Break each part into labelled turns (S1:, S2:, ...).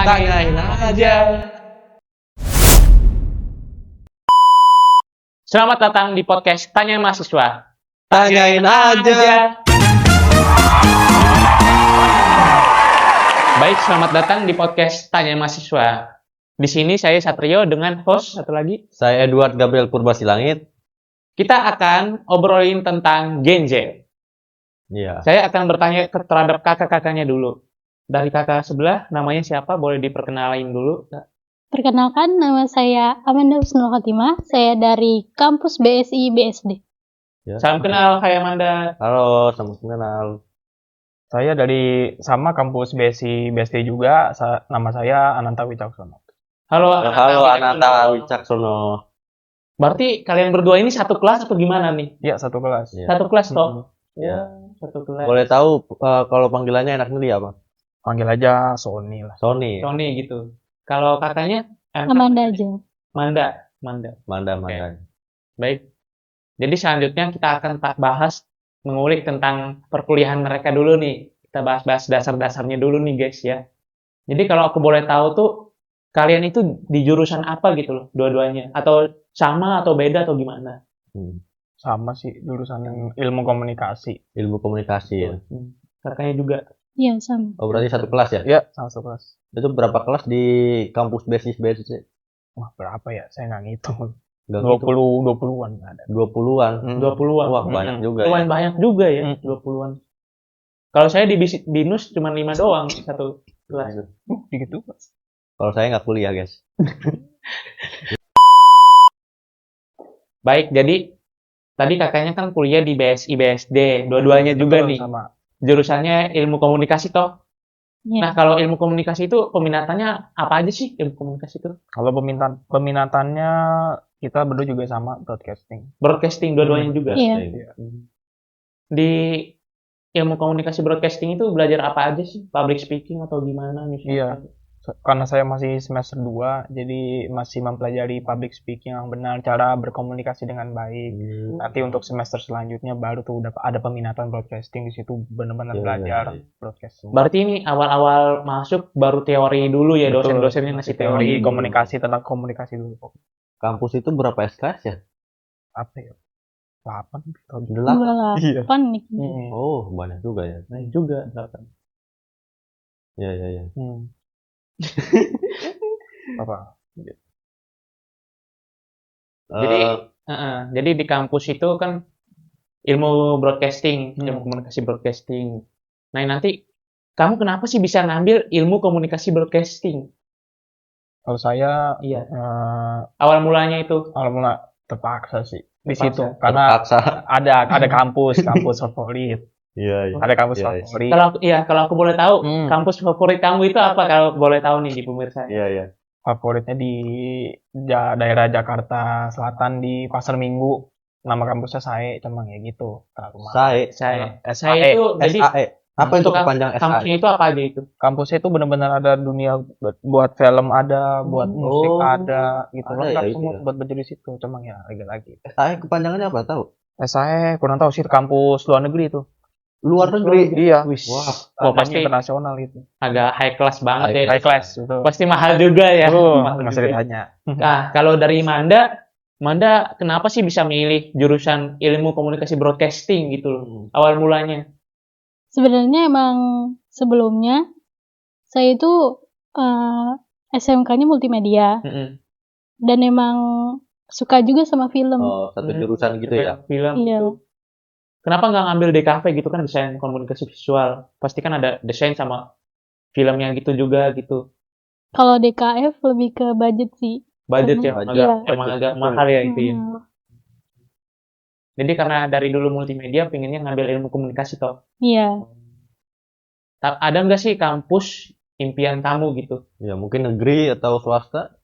S1: Tanyain aja.
S2: Selamat datang di podcast Tanya Mahasiswa.
S1: Tanyain aja.
S2: Baik, selamat datang di podcast Tanya Mahasiswa. Di sini saya Satrio dengan host satu lagi.
S1: Saya Edward Gabriel Purbasilangit.
S2: Kita akan obrolin tentang Gen Z.
S1: Iya.
S2: Saya akan bertanya terhadap kakak-kakaknya dulu. Dari kakak sebelah, namanya siapa? Boleh diperkenalin dulu?
S3: Perkenalkan, nama saya Amanda Husnul Khotimah. Saya dari kampus BSI BSD.
S1: Ya.
S2: Salam kenal, Hai Amanda.
S1: Halo, selamat kenal.
S4: Saya dari sama kampus BSI BSD juga, nama saya Ananta Wicaksono.
S2: Halo,
S1: Halo Ananta Wicaksono.
S2: Berarti kalian berdua ini satu kelas atau gimana nih?
S4: Iya, satu kelas.
S1: Iya.
S2: Satu kelas toh?
S1: Iya.
S2: Satu kelas.
S1: Boleh tahu kalau panggilannya enaknya dia apa?
S4: Panggil aja Sony lah.
S1: Sony.
S2: Tony gitu. Kalau kakaknya?
S3: Amanda aja.
S2: Manda.
S1: Manda.
S2: Baik. Jadi selanjutnya kita akan bahas, mengulik tentang perkuliahan mereka dulu nih. Kita bahas-bahas dasar-dasarnya dulu nih guys ya. Jadi kalau aku boleh tahu tuh, kalian itu di jurusan apa gitu loh, dua-duanya? Atau sama atau beda atau gimana?
S4: Sama sih jurusan ilmu komunikasi.
S1: Ilmu komunikasi ya.
S2: Kakaknya juga.
S3: Iya, sama.
S1: Oh, berarti satu kelas ya?
S4: Iya, sama satu kelas.
S1: Itu berapa kelas di kampus BSD?
S4: Wah, berapa ya? Saya nggak ngitung.
S1: Nggak
S4: 20-20-an ada.
S1: 20-an.
S2: 20-an.
S1: Wah, banyak juga ya.
S2: Lumayan banyak juga ya, 20-an. Kalau saya di BINUS cuma 5 doang satu kelas.
S4: Begitu.
S1: Kalau saya nggak kuliah, guys.
S2: Baik, jadi tadi kakaknya kan kuliah di BSI BSD, dua-duanya juga nih.
S4: Sama.
S2: Jurusannya ilmu komunikasi toh.
S3: Iya.
S2: Nah, kalau ilmu komunikasi itu peminatannya apa aja sih ilmu komunikasi itu?
S4: Kalau peminatannya kita berdua juga sama broadcasting.
S2: Broadcasting dua-duanya juga.
S3: Iya.
S2: Di ilmu komunikasi broadcasting itu belajar apa aja sih? Public speaking atau gimana misalnya?
S4: Iya. Karena saya masih semester 2, jadi masih mempelajari public speaking yang benar, cara berkomunikasi dengan baik. Nanti untuk semester selanjutnya baru tuh udah ada peminatan broadcasting, di situ benar-benar
S1: Iya,
S4: belajar
S1: iya.
S4: broadcasting.
S2: Berarti ini awal-awal masuk baru teori dulu ya,
S4: Betul.
S2: dosen-dosennya ngasih teori.
S4: Teori komunikasi, tentang komunikasi dulu.
S1: Kampus itu berapa SKS ya?
S4: Apa ya? 8 tahun
S3: 28 nih.
S1: Oh, banyak juga ya.
S2: Nah, juga delapan.
S1: Iya.
S4: Apa?
S2: Jadi di kampus itu kan ilmu broadcasting, ilmu komunikasi broadcasting. Nah, nanti kamu kenapa sih bisa ngambil ilmu komunikasi broadcasting?
S4: Kalau saya
S2: Iya. Awal mulanya itu.
S4: alhamdulillah terpaksa sih di
S2: Terpaksa.
S4: situ karena
S1: Terpaksa.
S4: ada kampus favorit.
S1: Iya.
S4: Ada kampus
S1: Iya.
S4: favorit.
S2: Kalau aku boleh tahu,
S4: Hmm.
S2: kampus favorit kamu itu apa kalau boleh tahu nih di pemirsa?
S1: Iya.
S4: Favoritnya di daerah Jakarta Selatan di Pasar Minggu. Nama kampusnya SAE, cuman ya gitu.
S1: SAE.
S2: Saya itu jadi
S1: SAE. Apa itu
S2: untuk
S1: kepanjang SAE?
S2: kampusnya itu apa aja itu?
S4: Kampusnya itu benar-benar ada dunia buat film ada, buat musik
S1: Oh.
S4: ada, gitu.
S1: Ada
S4: Lengkap
S1: ya itu
S4: semua
S1: ya?
S4: buat belajar di situ, cuman ya lagi-lagi.
S1: SAE kepanjangannya apa tahu?
S4: SAE kurang tahu sih, kampus luar negeri itu.
S1: Luar negeri.
S4: Iya.
S1: Wah.
S2: Wah, pasti
S4: internasional itu.
S2: agak high class banget ya.
S4: High class itu.
S2: Pasti mahal juga ya. Mahal
S4: Nggak usah
S2: juga.
S4: ditanya.
S2: Nah, kalau dari Manda kenapa sih bisa milih jurusan ilmu komunikasi broadcasting gitu loh? Awal mulanya.
S3: Sebenarnya emang sebelumnya saya itu SMK-nya multimedia dan emang suka juga sama film.
S1: Oh, satu jurusan gitu ya.
S2: Film.
S3: Iya.
S2: Kenapa nggak ngambil DKV gitu kan, desain komunikasi visual? Pasti kan ada desain sama filmnya gitu juga gitu.
S3: Kalau DKF lebih ke budget sih.
S2: Budget ya,
S1: Budget.
S2: emang agak mahal ya itu ya.
S3: Hmm.
S2: Jadi karena dari dulu multimedia pengennya ngambil ilmu komunikasi toh.
S3: Iya.
S2: Ada nggak sih kampus impian kamu gitu?
S1: Ya, mungkin negeri atau swasta.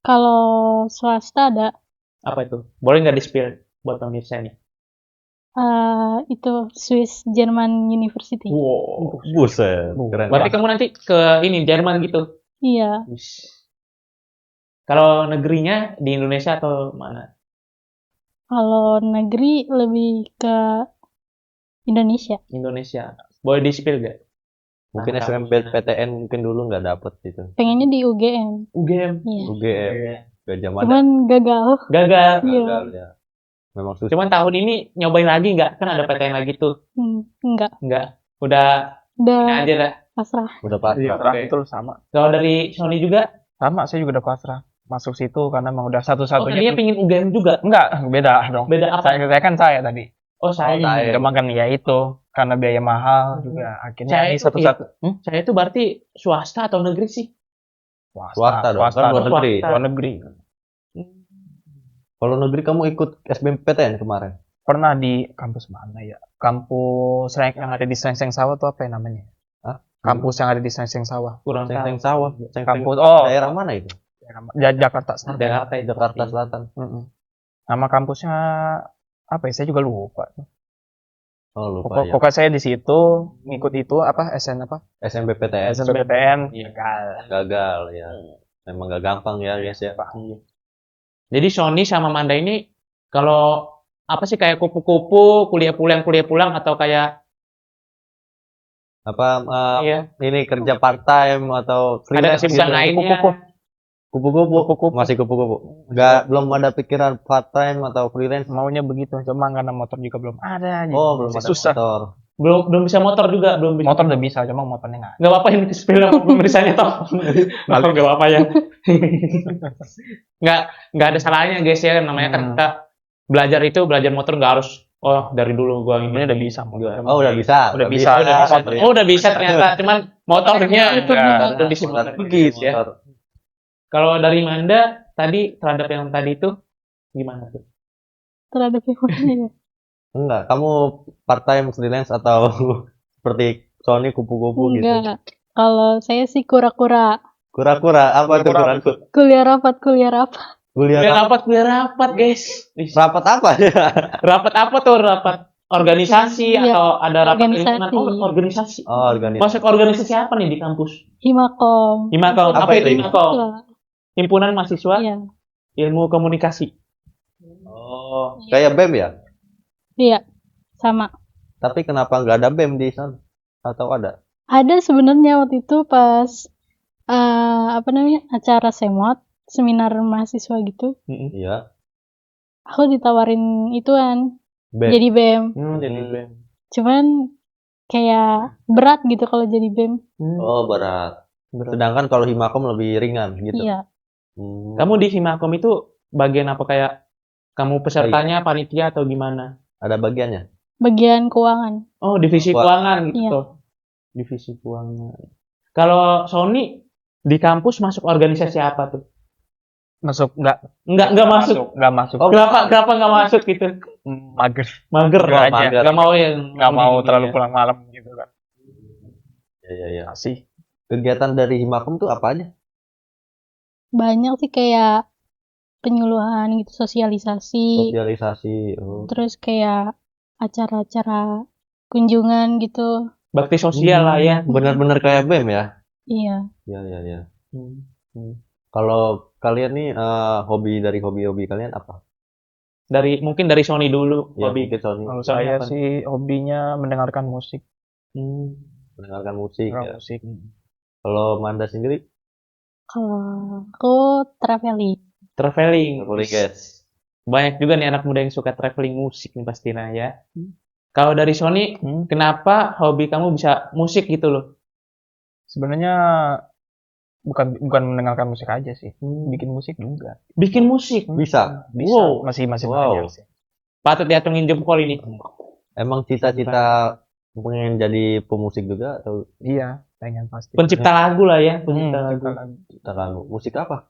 S3: Kalau swasta ada
S2: Apa itu? Boleh nggak di-spill buat pemirsa nih?
S3: itu Swiss German University.
S2: Wow.
S1: Buset. Keren.
S2: Berarti kamu nanti ke ini Jerman gitu?
S3: Iya.
S2: Kalau negerinya di Indonesia atau mana?
S3: Kalau negeri lebih ke Indonesia.
S2: Indonesia. Boleh di-spill nggak?
S1: Mungkin
S2: Mantap.
S1: SNMPTN mungkin dulu nggak dapet gitu.
S3: Pengennya di UGM.
S2: UGM.
S3: Iya.
S1: UGM, Gajah Mada.
S3: Cuman gagal.
S2: Gagal.
S3: Iya.
S1: Gagal, ya. Memang susah.
S2: Cuman tahun ini nyobain lagi nggak? Kan ada PTN lagi tuh.
S3: Enggak.
S2: Nggak. Udah ini
S3: Udah
S2: aja dah.
S3: pasrah.
S1: Udah pasti.
S4: Iya,
S2: Oke.
S4: itu sama.
S2: Kalau dari Sony juga,
S4: Sama, saya juga udah pasrah masuk situ karena emang udah
S2: oh
S4: satu-satunya.
S2: tadinya pingin UGM juga.
S4: Enggak, beda dong.
S2: Beda apa?
S4: Saya tadi.
S2: Oh saya.
S1: saya.
S4: Cuma kan ya itu karena biaya mahal juga akhirnya
S2: Saya
S4: ini
S2: itu-
S4: satu-satu.
S2: Saya itu berarti swasta atau negeri sih?
S1: Swasta dong, kan luar negeri.
S2: Swasta.
S4: Luar negeri.
S1: Kalau negeri kamu ikut SBMPTN kemarin?
S4: Pernah di kampus mana ya? Kampus yang ada di Sengseng Sawah tuh apa ya namanya?
S1: Hah?
S4: Kampus yang ada di Sengseng Sawah.
S2: Kurang
S1: Seng
S2: tahu.
S1: Sawah. Seng
S4: Kampus daerah
S1: daerah mana itu?
S4: Jakarta Selatan.
S2: Jakarta itu.
S1: Jakarta Selatan.
S4: Mm-mm. Nama kampusnya apa ya? Saya juga lupa.
S1: Oh lupa ya.
S4: Pokoknya saya di situ ngikut itu apa
S1: SNMPTN
S4: SNMPTN
S2: Iya.
S1: gagal ya. Memang gak gampang ya guys ya.
S2: Jadi Sony sama Manda ini kalau apa sih kayak kupu-kupu, kuliah pulang atau kayak
S1: Apa
S2: iya,
S1: ini kerja part time atau
S2: ada
S1: freelance
S2: kesibukan
S1: gitu?
S2: lainnya.
S1: Kupu-kupu. Masih kupu-kupu. Belum ada pikiran part time atau freelance.
S4: maunya begitu, cuma karena motor juga belum ada. jadi
S1: Oh, belum
S4: masih
S1: ada
S4: susah.
S1: motor.
S2: Belum bisa motor juga, belum bisa.
S4: Motor udah bisa, cuma motornya nggak ada.
S2: Nggak apa-apa ini spill pemeriksaannya toh. Nggak apa-apa ya. Nggak ada salahnya guys ya, namanya kan kita belajar motor nggak harus dari dulu gua ini
S4: Sebenarnya udah bisa.
S1: Oh, udah bisa.
S4: Udah bisa.
S2: udah bisa ternyata, cuman motornya itu
S4: Enggak.
S2: udah disimpan
S1: Motor begitu
S2: ya.
S1: motor.
S2: Kalau dari Manda tadi terhadap yang tadi itu gimana tuh?
S3: Terhadap yang
S1: Enggak, kamu part time freelance atau seperti Sony kupu-kupu gitu.
S3: enggak. Kalau saya sih kura-kura.
S1: Kura-kura, apa tuh
S4: Kura-kura
S1: kura-kura?
S3: Kuliah rapat.
S1: Kuliah
S2: Kuliah rapat guys.
S1: rapat apa ya?
S2: Rapat apa tuh? Rapat organisasi
S3: Iya,
S2: atau ada rapat
S3: organisasi.
S2: lingkungan? Oh, organisasi.
S1: Oh, organisasi.
S2: Masuk organisasi apa nih di kampus?
S3: Himakom.
S2: Himakom.
S1: Apa
S2: Apa itu
S1: itu?
S2: Himakom?
S3: Iya.
S2: Himpunan Mahasiswa
S3: Iya.
S2: Ilmu Komunikasi.
S1: Oh, kayak BEM ya?
S3: Iya. Sama.
S1: Tapi kenapa nggak ada BEM di sana? Atau ada?
S3: Ada sebenarnya waktu itu pas acara semot, seminar mahasiswa gitu.
S1: Iya,
S3: Aku ditawarin ituan
S1: BEM.
S3: jadi BEM.
S2: Jadi BEM.
S3: Cuman kayak berat gitu kalau jadi BEM.
S1: Oh, berat. Sedangkan kalau Himakom lebih ringan gitu.
S3: Iya.
S2: Kamu di Himakom itu bagian apa, kayak kamu pesertanya panitia atau gimana?
S1: Ada bagiannya?
S3: Bagian keuangan.
S2: Oh, divisi keuangan gitu.
S3: Iya.
S2: Toh. Divisi keuangan. Kalau Sony di kampus masuk organisasi apa tuh?
S4: Masuk nggak
S2: Nggak masuk.
S4: nggak masuk.
S1: Oh,
S2: Kenapa nggak masuk gitu?
S4: Mager.
S2: Mager.
S4: Nggak aja.
S1: mager.
S2: Nggak mau yang
S4: Nggak mau
S2: ini
S4: terlalu
S2: ya.
S4: pulang malam gitu kan.
S1: Iya.
S4: Masih.
S1: Kegiatan dari Himakom tuh apa aja?
S3: Banyak sih kayak penyuluhan gitu, sosialisasi.
S1: Sosialisasi. Oh.
S3: Terus kayak acara-acara kunjungan gitu.
S2: Bakti sosial lah ya.
S1: Benar-benar kayak BEM ya?
S3: Iya.
S1: Iya. Kalau kalian nih hobi kalian apa?
S2: Mungkin dari Sony dulu.
S1: Ya,
S2: Hobi.
S1: mungkin Sony.
S4: Kalau
S2: Sony
S4: saya
S2: apa?
S4: sih hobinya mendengarkan musik.
S1: Mendengarkan musik.
S4: Dengar
S1: Ya.
S4: musik.
S1: Kalau Manda sendiri,
S3: Kalau aku traveling.
S2: Traveling.
S1: boleh guys.
S2: Banyak juga nih anak muda yang suka traveling musik nih pastinya ya. Kalau dari Sony,
S4: Hmm.
S2: kenapa hobi kamu bisa musik gitu loh?
S4: Sebenarnya bukan mendengarkan musik aja sih, bikin musik juga.
S2: Bikin musik.
S1: Bisa.
S4: Bisa.
S2: Wow.
S4: Masih
S1: Wow.
S4: banyak sih.
S2: Patut diacungin jempol ini.
S1: Emang cita-cita pengen jadi pemusik juga atau
S4: Iya, pengen pasti.
S2: Pencipta lagu lah ya. Pencipta lagu.
S1: cita lagu? Musik apa?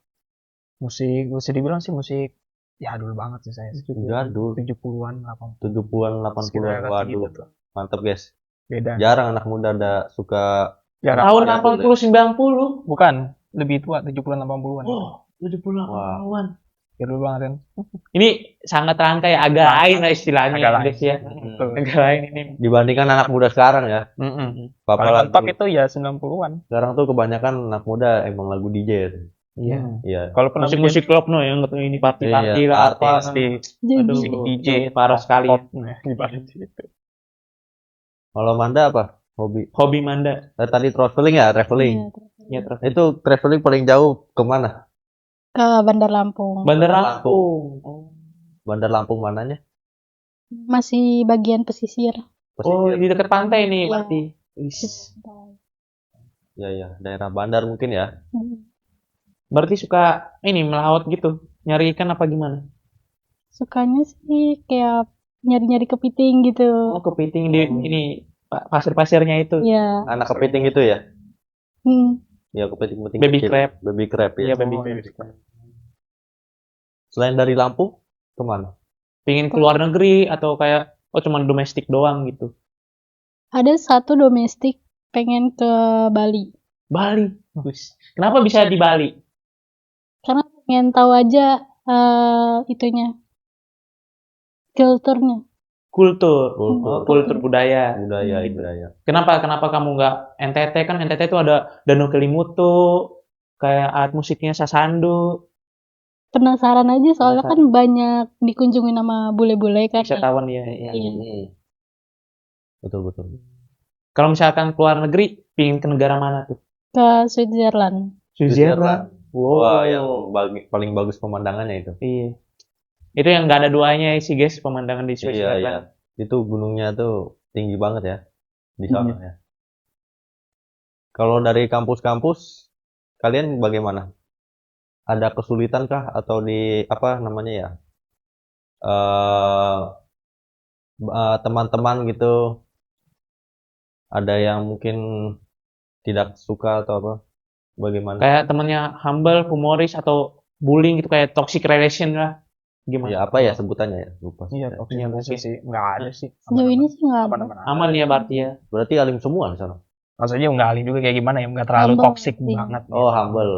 S4: Musik, bisa dibilang sih musik ya dulu banget sih saya.
S1: Jadul.
S4: 70-an, 80-an.
S1: 70-an, 80-an. Waduh,
S4: Gitu.
S1: mantap guys.
S4: Beda.
S1: Jarang anak muda ada suka.
S4: Jarang.
S2: Tahun
S1: Jadul,
S2: 80-90.
S4: Bukan, lebih tua 70-an 80-an.
S2: Oh, 70-an.
S4: Ya dulu banget kan.
S2: Ini sangat rangkai, agak lain lah istilahnya
S4: Agak lain.
S2: guys ya.
S4: Betul.
S2: Agak lain ini.
S1: Dibandingkan anak muda sekarang ya.
S4: Paling
S1: Paling
S4: mentok itu ya 90-an.
S1: sekarang tuh kebanyakan anak muda emang lagu DJ.
S4: Iya.
S1: Iya.
S4: Kalau pernah
S2: Musik-musik klub no yang ini party-party
S1: Iya,
S2: lah
S1: party.
S2: apa.
S4: pasti
S3: Jadi
S2: Aduh,
S4: DJ
S2: parah sekali.
S4: pop, nah, ibarat itu.
S1: Kalau Manda apa?
S2: Hobi Manda.
S1: Tadi traveling ya, traveling.
S3: Iya,
S2: Ya, terus.
S1: Itu traveling paling jauh kemana?
S3: ke Bandar Lampung.
S2: Bandar
S1: Lampung.
S2: Lampung. Oh.
S1: Bandar Lampung mananya?
S3: Masih bagian pesisir.
S2: Oh,
S1: Pesisir.
S2: di dekat pantai nih,
S3: Iya.
S2: berarti. Wis.
S1: Ya, daerah bandar mungkin ya.
S2: Berarti suka ini melaut gitu, nyari ikan apa gimana?
S3: Sukanya sih kayak nyari-nyari kepiting gitu.
S2: Oh, kepiting di ini pasir-pasirnya itu.
S3: Iya.
S1: Anak kepiting itu ya?
S3: Hmm.
S1: Ya, kepiting-kepiting
S2: Baby
S1: kecil.
S2: crab.
S1: Baby crab ya.
S2: Iya, baby
S4: Oh,
S2: crab.
S4: iya.
S1: Selain dari Lampung, kemana?
S2: Pingin keluar negeri atau kayak cuman domestik doang gitu.
S3: Ada satu domestik pengen ke Bali.
S2: Bali. Wis. Kenapa bisa di Bali?
S3: Karena pengen tahu aja itunya. Kulturnya.
S2: Kultur.
S1: Kultur.
S2: Oh, kultur budaya.
S1: Budaya.
S2: Kenapa kamu nggak NTT, kan NTT itu ada Danau Kelimutu, kayak alat musiknya Sasandu,
S3: Penasaran aja soalnya kan banyak dikunjungi nama bule-bule kan.
S2: wisatawan ya. Ya.
S3: Iya.
S1: Betul.
S2: Kalau misalkan keluar negeri, pingin ke negara mana tuh?
S3: Ke Switzerland.
S2: Switzerland. Wow.
S1: Wah, yang paling bagus pemandangannya itu.
S2: Iya. Itu yang nggak ada duanya sih guys, pemandangan di
S1: Iya.
S2: Switzerland.
S1: Itu gunungnya tuh tinggi banget ya di sana ya. Kalau dari kampus-kampus, kalian bagaimana? Ada kesulitan kah atau di apa namanya ya? Teman-teman gitu, ada yang mungkin tidak suka atau apa? Bagaimana?
S2: Kayak temennya humble, humoris atau bullying gitu, kayak toxic relation lah. Gimana?
S1: Ya apa ya sebutannya ya? Lupa.
S4: Iya, toxic
S2: Iya,
S4: relation
S2: mungkin.
S4: sih nggak ada sih.
S3: Sejauh ini sih nggak ada.
S4: Aman-aman aja.
S2: Aman ya berarti ya.
S1: Berarti alim semua di sana.
S4: Maksudnya nggak ahli juga kayak gimana ya, nggak terlalu
S3: Humble
S4: toxic
S3: sih.
S4: banget.
S1: Oh, humble.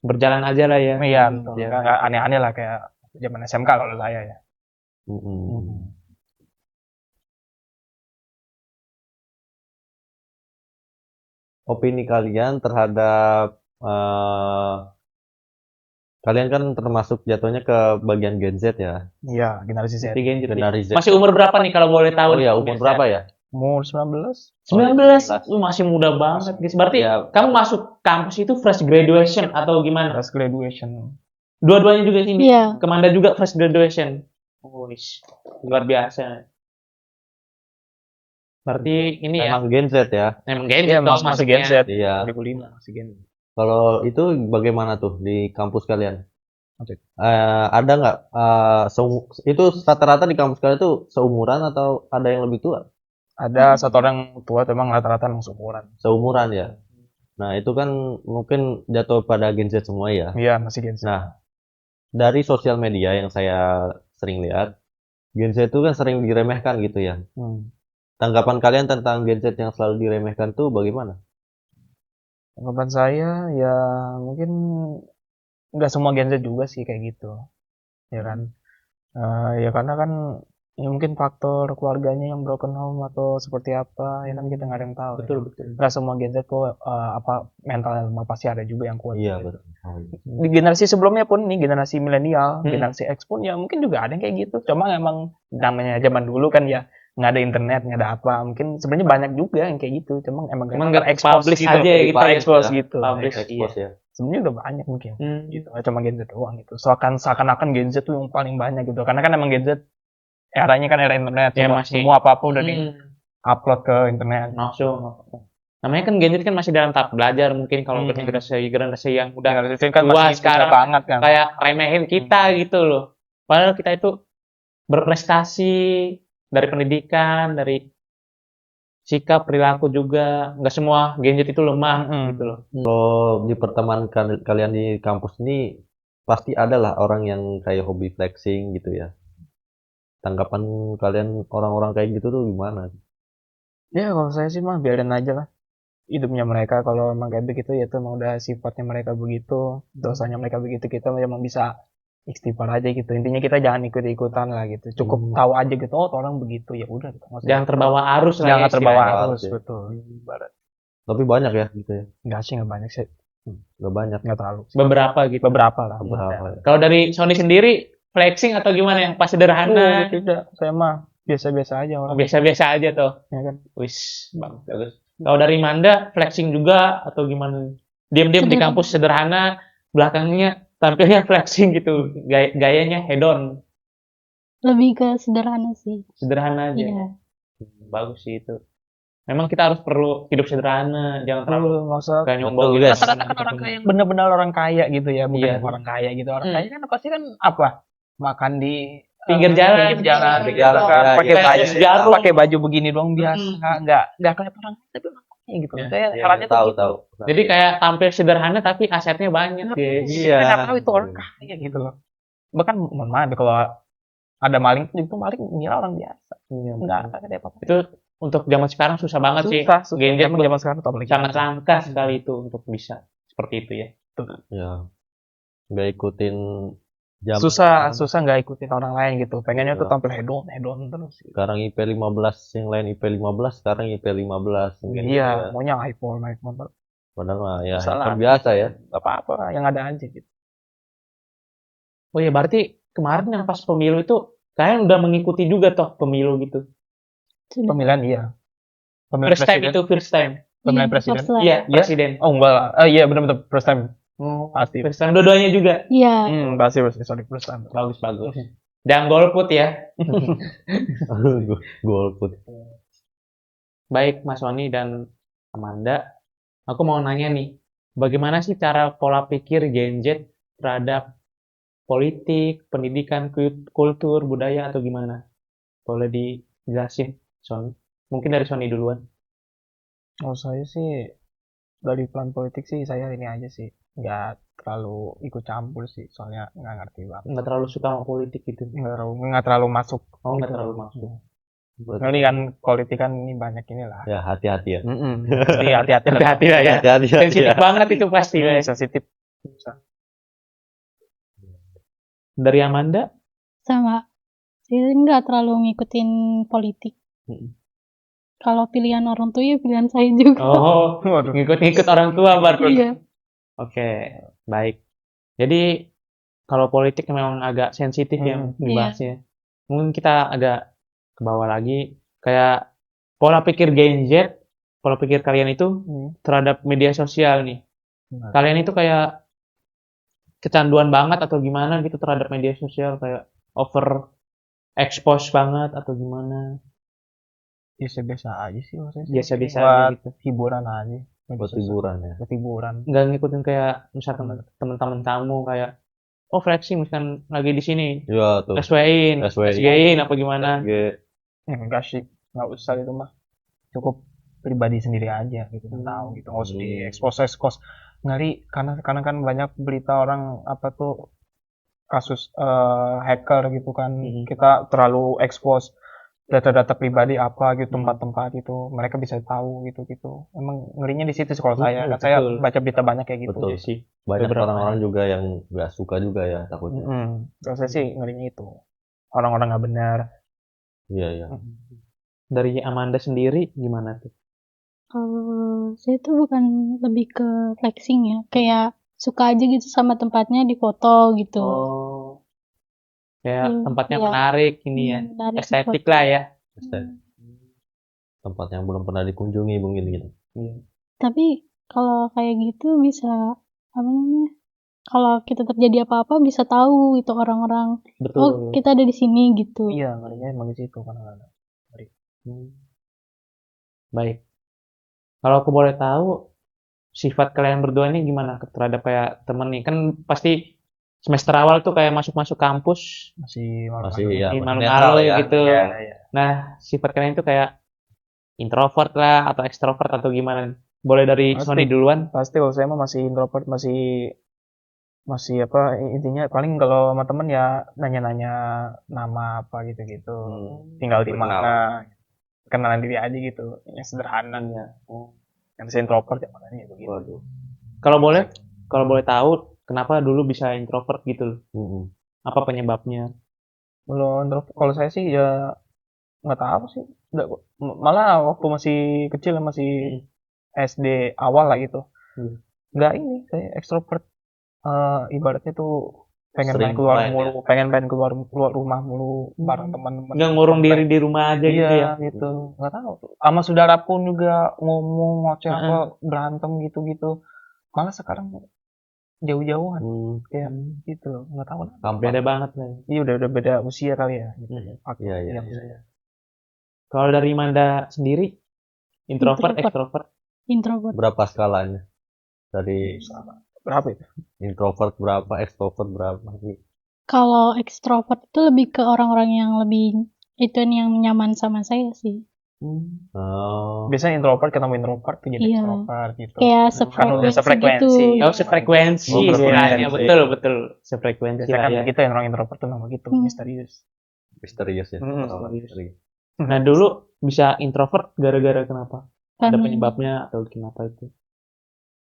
S2: Berjalan aja lah ya.
S4: Iya, betul. Nggak aneh-aneh lah kayak zaman SMK kalau saya ya.
S1: Mm-mm. Opini kalian terhadap kalian kan termasuk jatuhnya ke bagian Gen Z ya,
S4: Iya, generasi Z.
S2: Tiga gitu.
S1: generasi Z.
S2: Masih umur berapa nih kalau boleh tahu?
S1: Oh
S2: nih?
S1: ya, umur berapa ya?
S4: Umur 19.
S2: 19. Lu masih muda banget guys. Berarti
S1: Ya.
S2: kamu masuk kampus itu fresh graduation atau gimana?
S4: Fresh graduation.
S2: Dua-duanya juga sini.
S3: Iya.
S2: Kemanda juga fresh graduation. Oh, luar biasa. Berarti ini ya,
S1: Emang Gen Z ya.
S2: emang Gen Z
S4: Iya,
S2: dong
S4: masih Gen
S2: masuknya.
S4: Z.
S1: Iya.
S4: 2005 masih Gen Z.
S1: Kalau itu bagaimana tuh di kampus kalian?
S4: Oke.
S1: Ada nggak itu rata-rata di kampus kalian tuh seumuran atau ada yang lebih tua?
S4: Ada satu orang tua, memang rata-rata langsung umuran.
S1: Seumuran ya. Nah, itu kan mungkin jatuh pada Gen Z semua ya.
S4: Iya, masih Gen Z.
S1: Nah, dari sosial media yang saya sering lihat, Gen Z itu kan sering diremehkan gitu ya. Tanggapan kalian tentang Gen Z yang selalu diremehkan tuh bagaimana?
S4: Tanggapan saya ya mungkin nggak semua Gen Z juga sih kayak gitu, ya kan? Ya karena kan ya mungkin faktor keluarganya yang broken home atau seperti apa, ya kan kita nggak ada yang tahu.
S2: Betul,
S4: Ya.
S2: betul.
S4: Nggak semua Gen Z kok apa mentalnya lemah, pasti ada juga yang kuat.
S1: Iya, betul.
S4: Di generasi sebelumnya pun nih generasi milenial,
S2: Hmm.
S4: generasi X pun ya mungkin juga ada yang kayak gitu. Cuma emang namanya zaman dulu kan ya nggak ada internet, nggak ada apa. Mungkin sebenarnya banyak juga yang kayak gitu. Cuma emang
S2: nggak
S4: expose
S2: publish
S4: gitu.
S2: aja ya gitu ya.
S4: Expose gitu.
S2: Publish,
S1: Expose ya.
S4: Sebenarnya udah banyak mungkin.
S2: Gitu.
S4: Nggak cuma Gen Z doang gitu. Seakan-akan Gen Z tuh yang paling banyak gitu. Karena kan emang Gen Z eranya kan era internet.
S2: Ya,
S4: semua,
S2: masih.
S4: semua apa-apa udah di-upload ke internet.
S2: Langsung. Namanya kan Gen Z kan masih dalam tahap belajar, mungkin kalau generasi yang udah
S4: Generasi kan
S2: tua
S4: masih
S2: sekarang
S4: susah banget kan.
S2: kayak remehin kita gitu loh. Padahal kita itu berprestasi dari pendidikan, dari sikap, perilaku juga. Nggak semua Gen Z itu lemah gitu loh.
S1: Kalau di pertemanan kalian di kampus ini pasti ada lah orang yang kayak hobi flexing gitu ya. Tanggapan kalian orang-orang kayak gitu tuh gimana?
S4: Ya kalau saya sih mah biarin aja lah. Hidupnya mereka kalau emang kayak begitu ya itu emang udah sifatnya mereka begitu. Dosanya mereka begitu, kita memang bisa istighfar aja gitu. Intinya kita jangan ikut-ikutan lah gitu. Cukup tahu aja gitu, oh orang begitu ya udah gitu. Nggak usah-
S2: Jangan terbawa arus lah
S4: jangan
S2: ya
S4: terbawa
S2: istilahnya.
S4: arus,
S1: ya.
S4: betul. Ibarat.
S1: Tapi banyak ya gitu ya.
S4: Enggak sih, nggak banyak sih.
S1: Nggak banyak.
S4: Nggak terlalu.
S2: Beberapa gitu.
S4: Beberapa lah.
S1: Berapa ya?
S2: Kalau dari Sony sendiri flexing atau gimana yang pas sederhana?
S4: Tidak, saya mah biasa-biasa aja orang.
S2: Biasa-biasa aja tuh.
S4: Ya kan?
S2: Wis, bagus. Kalau dari Manda flexing juga atau gimana? Diam-diam di
S3: Sederhana.
S2: kampus sederhana, belakangnya tampilnya flexing gitu. Gayanya hedon,
S3: Lebih ke sederhana sih.
S2: sederhana aja.
S3: Iya.
S2: Bagus sih itu. Memang kita harus perlu hidup sederhana, jangan terlalu
S4: Nggak usah.
S2: kayak nyombong
S1: Betul,
S2: gitu.
S1: guys.
S4: Rata-rata kan orang kaya yang bener-bener orang kaya gitu ya, bukan
S2: Iya.
S4: yang orang kaya gitu. Orang
S2: Hmm.
S4: kaya kan pasti kan apa? Makan di
S2: Pinggir jalan.
S4: pinggir jalan,
S1: Pinggir jalan,
S4: kan.
S1: ya,
S4: pakai
S1: iya.
S4: baju
S2: Jarum.
S4: pakai baju begini doang biasa, nggak kelihatan orang kaya, tapi orang kaya gitu.
S2: Ya,
S4: Saya
S1: Iya,
S4: herannya tuh
S1: tahu
S4: gitu.
S1: tahu.
S2: Jadi kayak tampil sederhana tapi asetnya banyak, guys.
S1: Iya.
S4: Saya nggak tahu itu orang kaya gitu loh. Bahkan mohon maaf ya, kalau ada maling itu maling ngira orang biasa, nggak ada apa-apa.
S2: Itu untuk zaman sekarang susah banget sih.
S4: Susah.
S2: Gadget
S4: Emang zaman sekarang tuh apalagi.
S2: sangat langka sekali itu untuk bisa seperti itu ya.
S1: Ya. Nggak ikutin jam.
S4: Susah nggak ikutin orang lain gitu. Pengennya
S1: Iya.
S4: tuh tampil hedon terus.
S1: Sekarang IP 15, yang lain IP 15, sekarang IP 15. Gitu
S4: Iya,
S1: ya.
S4: maunya iPhone, naik motor.
S1: Padahal mah ya
S4: Salah.
S1: kan biasa ya.
S4: Gak apa-apa, yang ada aja gitu.
S2: Oh iya, berarti kemarin yang pas pemilu itu kalian udah mengikuti juga toh pemilu gitu.
S3: Sudah.
S4: Pemilihan iya. Pemilihan
S2: First time
S4: presiden.
S2: itu first time.
S4: Pemilihan
S3: Iya,
S4: presiden.
S3: first time.
S2: Iya,
S4: Iya?
S2: presiden.
S4: Oh enggak lah. Iya benar-benar first time. Pasti.
S2: First time dua-duanya juga.
S3: Iya.
S4: Pasti sorry first time.
S2: Bagus. Jangan golput ya.
S1: Golput.
S2: Baik Mas Sony dan Amanda, aku mau nanya nih, bagaimana sih cara pola pikir Gen Z terhadap politik, pendidikan, kultur, budaya atau gimana? Boleh dijelasin, Sony? Mungkin dari Sony duluan.
S4: Oh saya sih dari plan politik sih saya ini aja sih. Nggak terlalu ikut campur sih. Soalnya nggak ngerti banget.
S2: Nggak terlalu suka sama politik gitu.
S4: Nggak terlalu masuk.
S2: Oh, nggak
S4: Gitu.
S2: terlalu masuk.
S4: Ini kan politik kan ini banyak inilah.
S1: Ya hati-hati ya.
S4: Jadi hati-hati lah.
S2: Hati-hati lah ya.
S1: Hati-hati ya.
S2: Sensitif banget itu pasti. Ya.
S4: Sensitif.
S2: Dari Amanda?
S3: Sama. Saya nggak terlalu ngikutin politik. Kalau pilihan orang tua ya pilihan saya juga.
S2: Oh,
S4: Waduh.
S2: ngikut-ngikut orang tua berarti.
S3: Iya.
S2: Oke, baik. Jadi kalau politik memang agak sensitif ya dibahasnya. Mungkin kita agak ke bawah lagi, kayak pola pikir Gen Z, pola pikir kalian itu terhadap media sosial nih. Kalian itu kayak kecanduan banget atau gimana gitu terhadap media sosial, kayak over expose banget atau gimana?
S4: Biasa-biasa aja sih maksudnya.
S2: Biasa-biasa
S4: Buat
S2: aja gitu.
S4: hiburan aja.
S1: Buat hiburan ya.
S4: Buat hiburan.
S2: Nggak ngikutin kayak misalkan teman-teman kamu kayak flexing misalkan lagi di sini.
S1: Iya tuh.
S2: SW-in apa gimana?
S4: Enggak sih, nggak usah itu mah. Cukup pribadi sendiri aja gitu, tahu gitu. Nggak usah di expose. Ngeri karena kan banyak berita orang apa tuh kasus hacker gitu kan. Kita terlalu expose data-data pribadi apa gitu, tempat-tempat gitu. Mereka bisa tahu gitu. Emang ngerinya di situ sih kalau saya. Kan saya
S2: Betul.
S4: baca berita banyak kayak gitu.
S1: Betul.
S2: sih.
S1: Banyak
S2: Beberapa
S1: orang-orang juga yang nggak suka juga ya takutnya.
S4: Kalau saya sih ngerinya itu. Orang-orang nggak benar.
S1: Iya.
S2: Dari Amanda sendiri gimana tuh?
S3: Kalau saya tuh bukan lebih ke flexing ya. Kayak suka aja gitu sama tempatnya di foto gitu.
S2: Oh. Kayak tempatnya
S3: iya.
S2: menarik ini ya.
S3: Menarik
S2: Estetik
S3: foto.
S2: lah ya.
S1: Tempat yang belum pernah dikunjungi mungkin gitu.
S3: Tapi kalau kayak gitu bisa apa namanya? Kalau kita terjadi apa-apa bisa tahu itu orang-orang.
S2: Betul.
S3: Oh, kita ada di sini gitu.
S4: Iya, ngerinya emang di situ kan ada.
S2: Baik. Kalau aku boleh tahu, sifat kalian berdua ini gimana terhadap kayak temen nih? Kan pasti semester awal tuh kayak masuk-masuk kampus,
S4: Masih
S1: ya.
S2: malu-malu gitu.
S4: Iya.
S2: Nah, sifat kalian itu kayak introvert lah atau ekstrovert atau gimana? Boleh dari
S4: Pasti.
S2: Sony duluan?
S4: Pasti kalau saya mah masih introvert, masih apa intinya paling kalau sama temen ya nanya-nanya nama apa gitu-gitu. Tinggal di mana. Kenalan diri aja gitu. Yang sederhana. Yang saya introvert ya makanya begitu.
S1: Waduh.
S2: Kalau boleh tahu kenapa dulu bisa introvert gitu loh? Apa penyebabnya?
S4: Kalau saya sih ya nggak tahu sih. Malah waktu masih kecil masih SD awal lah gitu. Nggak ini saya ekstrovert. Ibaratnya tuh pengen
S1: Sering
S4: main keluar
S1: main,
S4: mulu, pengen main keluar rumah mulu bareng teman-teman.
S2: Nggak ngurung diri di rumah aja gitu ya.
S4: Iya gitu, nggak tahu. Sama saudara pun juga ngomong ngoceh
S2: Heeh.
S4: apa berantem gitu-gitu. Malah sekarang jauh-jauhan kayak gitu loh, nggak tahu kenapa.
S1: Gampang.
S2: Beda banget lah.
S4: Iya udah beda usia kali ya. Gitu. Faktor
S1: Iya, iya,
S4: yang
S1: iya.
S4: usia.
S2: Kalau dari Manda sendiri, introvert,
S3: Introvert.
S2: extrovert,
S3: Introvert.
S1: Berapa skalanya? Dari
S4: Berapa itu?
S1: introvert berapa, extrovert berapa?
S3: Kalau ekstrovert itu lebih ke orang-orang yang lebih itu yang nyaman sama saya sih.
S1: Oh,
S4: Biasanya introvert ketemu introvert tuh jadi
S3: Iya.
S4: extrovert gitu.
S3: Kayak
S4: Kan udah
S3: sefrekuensi
S4: sefrekuensi.
S3: gitu.
S2: oh sefrekuensi
S1: Oh,
S2: istilahnya,
S1: frekuensi.
S2: betul, sefrekuensi
S4: Biasanya
S2: lah
S4: kan
S2: ya.
S4: begitu yang orang introvert tuh nama gitu, misterius.
S1: misterius ya.
S2: Hmm,
S1: Oh,
S2: misterius.
S1: misterius.
S2: Nah dulu bisa introvert gara-gara kenapa? Ada
S3: Karena
S2: penyebabnya atau kenapa itu?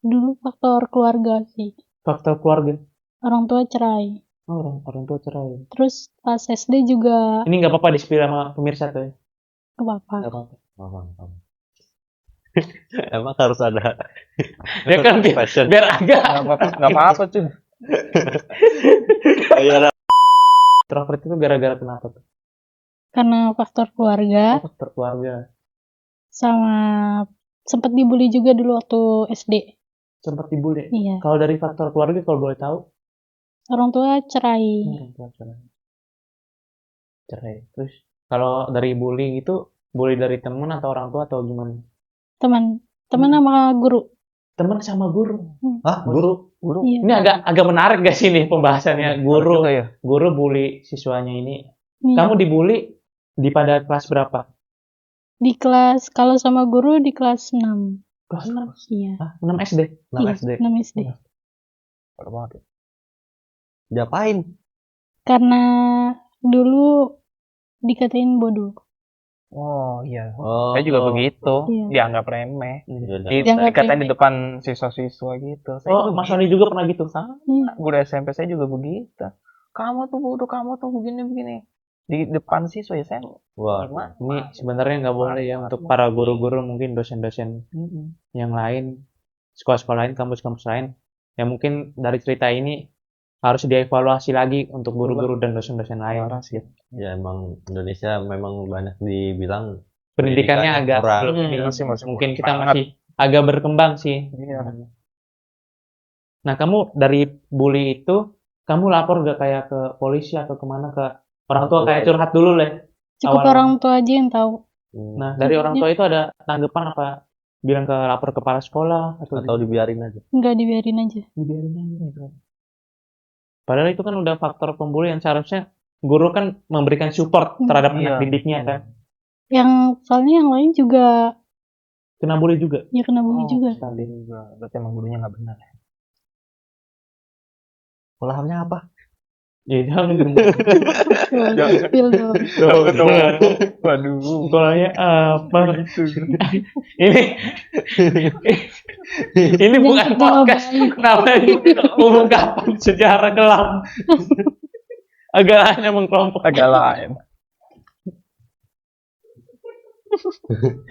S3: dulu faktor keluarga sih.
S2: Faktor keluarga.
S3: Orang tua cerai.
S2: Oh, orang tua cerai.
S3: Terus pas SD juga
S2: Ini nggak apa-apa di-spill sama pemirsa tuh ya?
S3: ke bapak.
S2: Nggak apa-apa.
S1: Paham. Emang harus ada
S2: Ya kan biar,
S1: fashion.
S2: biar agak
S4: Nggak apa-apa tuh.
S1: Iya,
S2: introvert itu gara-gara kenapa tuh?
S3: Karena faktor keluarga
S2: Oh, faktor keluarga.
S3: sama sempat dibully juga dulu waktu SD.
S2: Sempat dibully.
S3: Iya.
S2: Kalau dari faktor keluarga kalau boleh tahu,
S3: Orang tua cerai.
S2: orang tua cerai. Cerai. Terus kalau dari bully itu bully dari teman atau orang tua atau gimana?
S3: Teman sama guru.
S2: Teman sama guru.
S1: Hah, guru?
S3: Iya.
S2: Ini agak menarik gak sih nih pembahasannya? Guru
S4: ya.
S2: guru bully siswanya ini.
S3: Iya.
S2: Kamu dibully di pada kelas berapa?
S3: Di kelas, kalau sama guru di kelas 6.
S2: Kelas 6.
S3: Iya.
S2: Ah, 6 SD.
S1: 6
S3: Iya,
S1: SD.
S3: 6 SD.
S4: Parah banget ya.
S1: Diapain?
S3: Karena dulu dikatain bodoh.
S4: Oh iya.
S1: Oh,
S4: Saya juga begitu.
S3: Iya.
S4: Dianggap remeh.
S1: Iya,
S3: Dianggap
S4: Dikatain di
S3: remeh.
S4: depan siswa-siswa gitu. Saya
S2: Oh, Mas Sony juga pernah gitu.
S3: Iya.
S4: guru SMP saya juga begitu. Kamu tuh bodoh, kamu tuh begini-begini. Di depan siswa ya saya.
S1: Wah,
S4: Gimana?
S2: Ini sebenarnya nggak boleh ya untuk para guru-guru, mungkin dosen-dosen yang lain, sekolah-sekolah lain, kampus-kampus lain. Ya mungkin dari cerita ini harus dievaluasi lagi untuk guru-guru dan dosen-dosen lain.
S4: Parah sih.
S1: ya emang Indonesia memang banyak dibilang
S2: Pendidikannya agak
S1: kurang.
S2: belum
S4: Iya
S2: ini.
S4: sih, masih
S2: Mungkin
S4: kurang
S2: kita
S4: banget.
S2: masih agak berkembang sih.
S4: Iya.
S2: Nah, kamu dari bully itu, kamu lapor gak kayak ke polisi atau kemana ke orang tua kayak curhat dulu lah.
S3: Cukup
S2: Awal.
S3: orang tua aja yang tahu.
S2: Nah, dari orang tua itu ada tanggapan apa? Bilang ke lapor kepala sekolah
S1: Atau dibiarin aja.
S3: Nggak dibiarin aja.
S2: dibiarin aja gitu. Padahal itu kan udah faktor pembulian, seharusnya guru kan memberikan support terhadap anak
S4: Iya.
S2: didiknya kan.
S3: Soalnya yang lain juga
S2: Kena bully juga.
S3: ya kena bully juga.
S2: Tadi.
S4: Berarti emang gurunya nggak benar.
S1: Pelahannya apa?
S2: Ya jangan
S3: Spill dong.
S4: Waduh.
S2: sekolahnya apa? ini ini bukan
S3: Yang
S2: podcast
S3: baik.
S2: namanya mengungkapkan sejarah kelam. Agak hanya mengkelompok.
S4: Agak lain.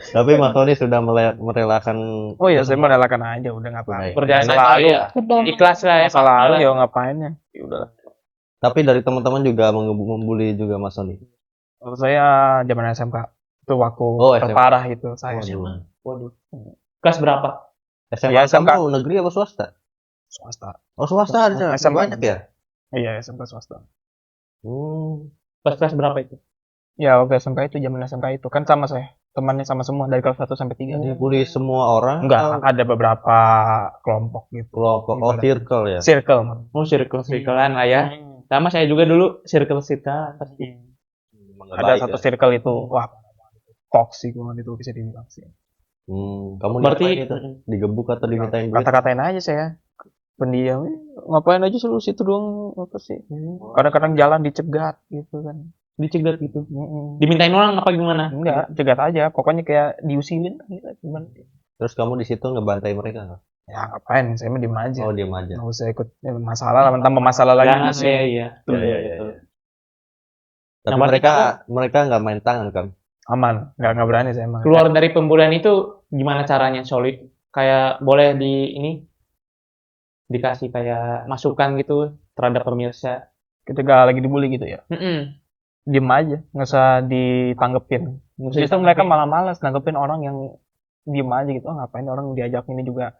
S1: Tapi Mas Tony sudah merelakan.
S4: Oh iya, saya merelakan aja, udah ngapain.
S2: Perjalanan
S4: Masa lalu,
S2: ya.
S3: Udah.
S2: Ikhlas lah ya.
S4: masa lalu ya ngapain ya. Ya udah.
S1: Tapi dari teman-teman juga membuli juga Mas Tony.
S4: Kalau saya zaman SMK itu waktu
S1: Oh, SMK.
S4: terparah itu saya.
S1: Waduh.
S2: Waduh. Kelas berapa?
S1: SMK
S4: Ya, SMK.
S1: kamu negeri apa swasta?
S4: Swasta.
S1: Oh, swasta ada.
S4: SMK.
S1: Banyak ya?
S4: Iya, SMK swasta.
S2: Kelas berapa itu?
S4: Ya, waktu SMK itu zaman SMK itu kan sama saya. Temannya sama semua dari kelas 1 sampai 3.
S1: Dibully semua orang?
S4: Enggak, ada beberapa kelompok gitu.
S1: Kelompok, oh circle ya?
S4: Circle.
S2: Oh, circle-circlean lah ya. Sama saya juga dulu circle-circle pasti.
S1: Emang nggak
S4: Ada
S1: baik
S4: satu
S1: ya?
S4: circle itu, wah, toksik banget itu bisa dibilang sih.
S1: Kamu
S2: Berarti
S1: diapain itu? Digebuk atau dimintain duit?
S4: Kata-katain aja saya. Pendiam, ngapain aja selalu situ doang, apa sih? Kadang-kadang jalan dicegat gitu kan.
S2: dicegat gitu. Dimintain uang apa gimana?
S4: Enggak, cegat aja. Pokoknya kayak diusilin gitu. Gimana?
S1: Terus kamu di situ ngebantai mereka nggak?
S4: Ya ngapain, saya mah diem aja.
S1: Oh, diam aja.
S4: Nggak usah ikut masalah lah, tambah masalah lagi.
S2: Jangan,
S4: pusing.
S2: iya.
S1: Iya. Tapi
S2: Yang berarti
S1: mereka nggak main tangan kan?
S4: Aman, nggak berani saya emang.
S2: Keluar dari pembulian itu gimana caranya solid? Kayak boleh di ini dikasih kayak masukan gitu terhadap pemirsa.
S4: Ketika lagi dibully gitu ya.
S2: Mm-mm.
S4: Diem aja, nggak usah ditanggepin.
S2: Nggak usah
S4: Justru mereka
S2: ditanggepin.
S4: malah malas nanggepin orang yang diem aja gitu. Oh, ngapain orang diajak ini juga.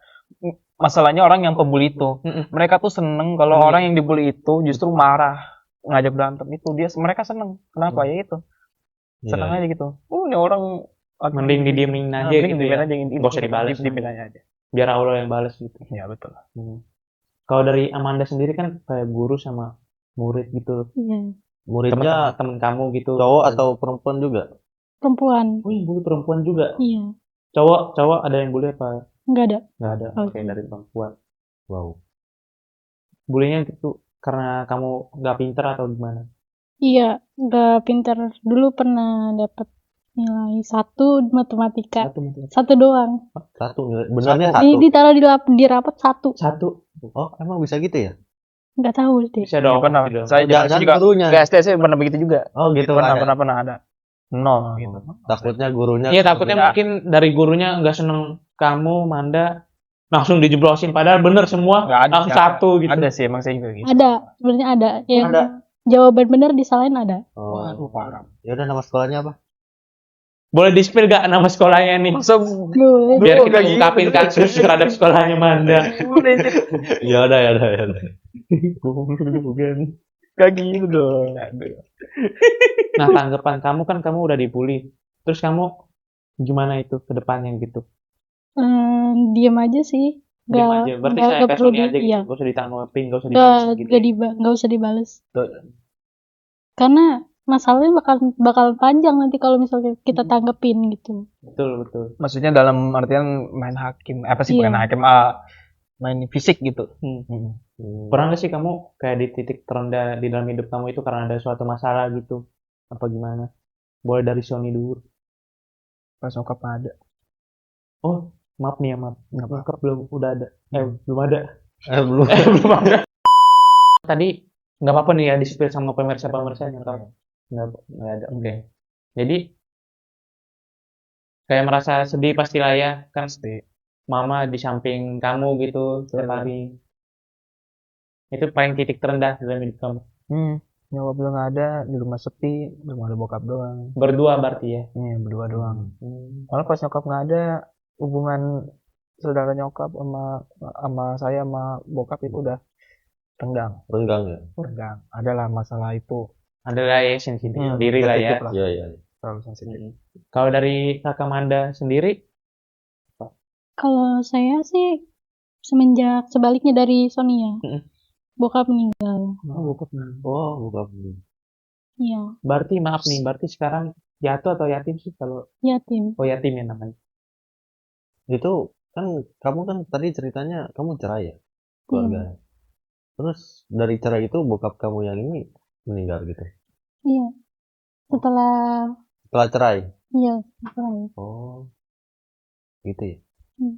S4: Masalahnya orang yang pembuli itu,
S2: Mm-mm.
S4: mereka tuh seneng kalau
S2: Iya.
S4: orang yang dibully itu justru marah, ngajak berantem itu mereka seneng. Kenapa ya itu? Seneng
S1: Iya.
S4: aja gitu. Ini orang
S2: Mending didiemin aja
S4: mending
S2: gitu
S4: didiemin
S2: ya.
S4: aja,
S2: Nggak usah dibales.
S4: didiemin aja.
S2: Biar Allah yang balas gitu.
S4: Ya betul.
S2: Kalau dari Amanda sendiri kan kayak guru sama murid gitu.
S3: Iya,
S1: Muridnya
S2: Teman-teman kamu gitu.
S1: cowok atau perempuan juga?
S3: perempuan.
S2: Oh, yang bully perempuan juga.
S3: Iya,
S2: Cowok ada yang bully apa?
S3: nggak ada.
S2: Nggak ada.
S3: Oke.
S2: Oke, dari perempuan.
S1: Wow.
S2: Bulinya gitu karena kamu nggak pinter atau gimana?
S3: Iya, nggak pinter. Dulu pernah dapat nilai 1 matematika. Satu doang.
S1: Satu nilai. Benarnya
S3: Ditaruh di rapat 1.
S2: Satu.
S1: Oh, emang bisa gitu ya?
S3: Nggak tahu deh.
S2: Bisa dong.
S4: Pernah.
S2: Gitu.
S4: Saya
S1: Jangan
S4: juga
S1: gurunya.
S4: nggak SD pernah begitu juga.
S1: Oh, gitu.
S4: Pernah ada. 0 gitu.
S1: Takutnya gurunya.
S2: Iya, takutnya
S4: Nggak.
S2: mungkin dari gurunya nggak seneng kamu, Manda, langsung dijeblosin. Padahal bener semua,
S4: Nggak ada.
S2: langsung satu gitu.
S4: Ada sih emang saya juga gitu.
S3: Ada, sebenarnya ada. Yang
S2: Ada.
S3: jawaban benar disalahin ada.
S1: Oh.
S4: Waduh, parah.
S1: Ya udah, nama sekolahnya apa?
S2: Boleh di-spill gak nama sekolahnya nih?
S4: Masa
S3: Boleh.
S2: Biar kita
S4: Udah gitu.
S2: ungkapin kasus terhadap sekolahnya Manda.
S1: Ya udah.
S4: Gak gitu dong.
S2: Nah, tanggapan kamu kan kamu udah dibully. Terus kamu gimana itu ke depannya gitu?
S3: Diem aja sih.
S2: Diam aja. Berarti saya
S3: nggak perlu
S2: personnya aja gitu.
S3: iya.
S2: Gak usah ditanggepin, gak usah dibales gitu.
S3: Nggak usah dibales. Karena masalahnya bakal panjang nanti kalau misalnya kita tanggepin gitu.
S2: Betul.
S4: Maksudnya dalam artian main hakim, apa sih
S3: Iya.
S4: bukan hakim, main fisik gitu.
S2: Pernah gak sih kamu kayak di titik terendah di dalam hidup kamu itu karena ada suatu masalah gitu? Apa gimana? Boleh dari Sony dulu.
S4: Pas nyokap ada.
S2: Oh, maaf nih ya, maaf.
S4: Nggak apa-apa.
S2: Nyokap belum udah ada. Belum ada.
S1: Belum.
S2: Belum ada. Tadi nggak apa-apa nih ya di-spill sama pemirsa-pemirsa nyokap. Nggak ada. Oke. Jadi kayak merasa sedih pastilah ya, kan mama di samping kamu gitu setiap hari. Itu paling titik terendah dalam hidup kamu.
S4: Nyokap belum ada, di rumah sepi, belum ada bokap doang.
S2: Berdua berarti ya.
S4: Iya, berdua doang. Malah pas nyokap nggak ada, hubungan saudara nyokap sama saya sama bokap itu udah renggang.
S1: Renggang ya?
S4: Renggang. Adalah masalah itu.
S2: Adalah ya sensitif diri lah ya.
S4: sensitif
S1: Iya.
S4: Terlalu sensitif.
S2: Kalau dari kakak Manda sendiri,
S3: Kalau saya sih semenjak sebaliknya dari Sonia. Bokap meninggal.
S1: Oh, bokap.
S3: Iya,
S2: berarti maaf nih, berarti sekarang jatuh atau yatim sih kalau
S3: yatim.
S2: oh yatim ya namanya.
S1: Itu kan kamu kan tadi ceritanya kamu cerai ya? Keluarga. Terus dari cerai itu bokap kamu yang ini meninggal gitu?
S3: Iya. Setelah
S1: Cerai?
S3: iya, setelah.
S1: Oh, gitu ya?
S3: Hmm.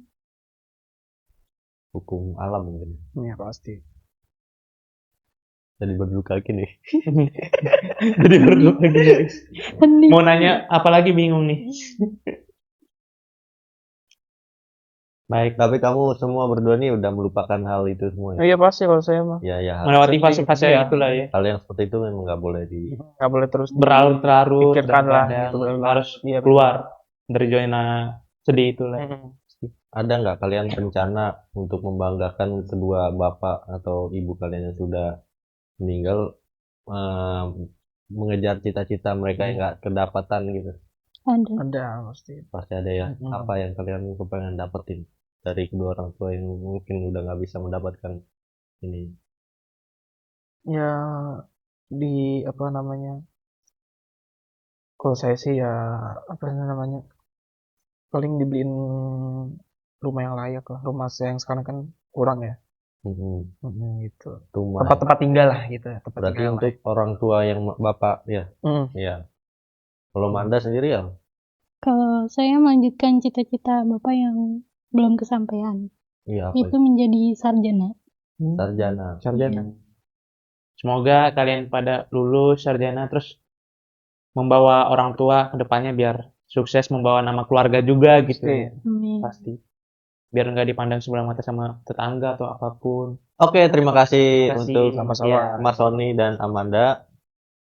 S1: Hukum alam mungkin.
S4: Iya, pasti.
S1: Jadi berduka gini.
S2: Jadi berdua guys.
S3: Hening.
S2: Mau nanya apalagi bingung nih. Baik,
S1: Tapi kamu semua berdua nih udah melupakan hal itu semua ya?
S4: Iya pasti kalau saya mah.
S1: Ya,
S2: melewati fase-fase
S4: Iya.
S2: itulah ya.
S1: hal yang seperti itu memang nggak boleh di.
S4: Nggak boleh terus
S2: Berlarut-larut
S4: Pikirkan
S2: dan
S4: lah,
S2: kadang
S4: gitu.
S2: harus
S4: Iya,
S2: keluar dari zona sedih itulah.
S1: Ada nggak kalian rencana untuk membanggakan kedua bapak atau ibu kalian yang sudah meninggal, mengejar cita-cita mereka yang nggak kedapatan gitu?
S3: Ada.
S4: Pasti.
S1: Pasti ada ya. Apa yang kalian kepengen dapetin dari kedua orang tua yang mungkin udah nggak bisa mendapatkan ini?
S4: Ya di apa namanya? Kalau saya sih ya apa namanya? Paling dibeliin rumah yang layak lah. Rumah saya yang sekarang kan kurang ya. Gitu.
S1: Rumah.
S4: Tempat-tempat tinggal lah gitu. Tempat
S1: Berarti
S4: tinggal
S1: untuk orang tua yang bapak ya.
S4: lah.
S1: Ya. Kalau Manda sendiri ya?
S3: Kalau saya melanjutkan cita-cita Bapak yang belum kesampaian.
S1: Iya, apa
S3: Itu menjadi sarjana.
S1: sarjana.
S2: Semoga kalian pada lulus sarjana terus membawa orang tua ke depannya biar sukses membawa nama keluarga juga gitu ya.
S3: Amin.
S2: Pasti. biar nggak dipandang sebelah mata sama tetangga atau apapun.
S1: Oke, terima kasih
S2: Terima kasih.
S1: untuk
S4: Sama-sama.
S2: Ya.
S1: Mas Sony dan Amanda.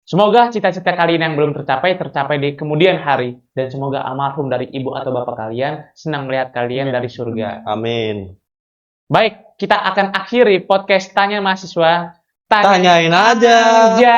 S2: Semoga cita-cita kalian yang belum tercapai di kemudian hari, dan semoga almarhum dari ibu atau bapak kalian senang melihat kalian dari surga.
S1: Amin.
S2: Baik, kita akan akhiri podcast Tanya Mahasiswa.
S1: Tanyain aja.
S2: aja.